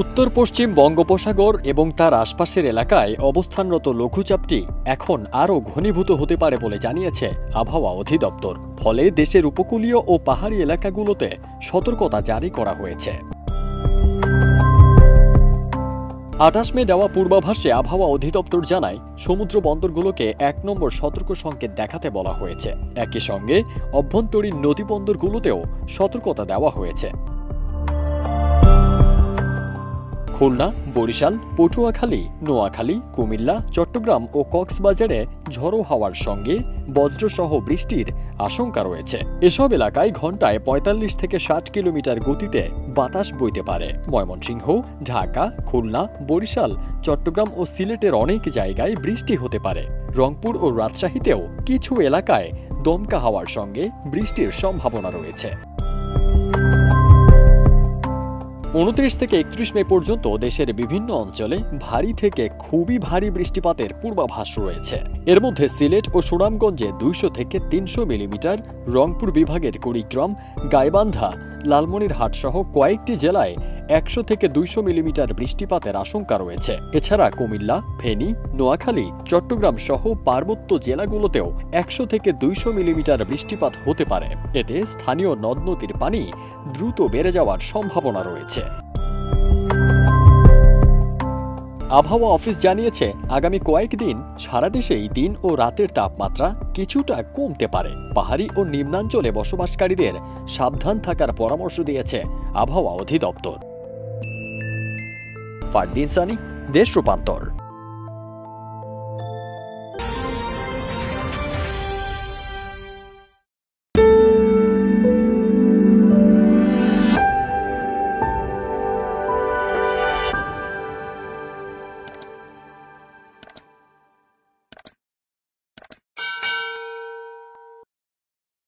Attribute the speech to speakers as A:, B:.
A: উত্তর পশ্চিম বঙ্গোপসাগর এবং তার আশপাশের এলাকায় অবস্থানরত লঘুচাপটি এখন আরও ঘনীভূত হতে পারে বলে জানিয়েছে আবহাওয়া অধিদপ্তর। ফলে দেশের উপকূলীয় ও পাহাড়ি এলাকাগুলোতে সতর্কতা জারি করা হয়েছে। ২৮ মে দেওয়া পূর্বাভাসে আবহাওয়া অধিদপ্তর জানায়, সমুদ্র বন্দরগুলোকে ১ নম্বর সতর্ক সংকেত দেখাতে বলা হয়েছে। একই সঙ্গে অভ্যন্তরীণ নদী বন্দরগুলোতেও সতর্কতা দেওয়া হয়েছে। খুলনা, বরিশাল, পটুয়াখালী, নোয়াখালী, কুমিল্লা, চট্টগ্রাম ও কক্সবাজারে ঝড়ো হাওয়ার সঙ্গে বজ্রসহ বৃষ্টির আশঙ্কা রয়েছে। এসব এলাকায় ঘণ্টায় ৪৫ থেকে ৬০ কিলোমিটার গতিতে বাতাস বইতে পারে। ময়মনসিংহ, ঢাকা, খুলনা, বরিশাল, চট্টগ্রাম ও সিলেটের অনেক জায়গায় বৃষ্টি হতে পারে। রংপুর ও রাজশাহীতেও কিছু এলাকায় দমকা হাওয়ার সঙ্গে বৃষ্টির সম্ভাবনা রয়েছে। ২৯ থেকে ৩১ মে পর্যন্ত দেশের বিভিন্ন অঞ্চলে ভারী থেকে খুবই ভারী বৃষ্টিপাতের পূর্বাভাস রয়েছে। এর মধ্যে সিলেট ও সুনামগঞ্জে ২০০ থেকে ৩০০ মিলিমিটার, রংপুর বিভাগের কুড়িগ্রাম, গাইবান্ধা, লালমনিরহাট সহ কয়েকটি জেলায় ১০০ থেকে ২০০ মিলিমিটার বৃষ্টিপাতের আশঙ্কা রয়েছে। এছাড়া কুমিল্লা, ফেনী, নোয়াখালী, চট্টগ্রাম সহ পার্বত্য জেলাগুলোতেও ১০০ থেকে ২০০ মিলিমিটার বৃষ্টিপাত হতে পারে। এতে স্থানীয় নদ নদীর পানি দ্রুত বেড়ে যাওয়ার সম্ভাবনা রয়েছে। আবহাওয়া অফিস জানিয়েছে, আগামী কয়েকদিন সারা দেশেই দিন ও রাতের তাপমাত্রা কিছুটা কমতে পারে। পাহাড়ি ও নিম্নাঞ্চলে বসবাসকারীদের সাবধান থাকার পরামর্শ দিয়েছে আবহাওয়া অধিদপ্তর। ফারদিন সানি, দেশ রূপান্তর।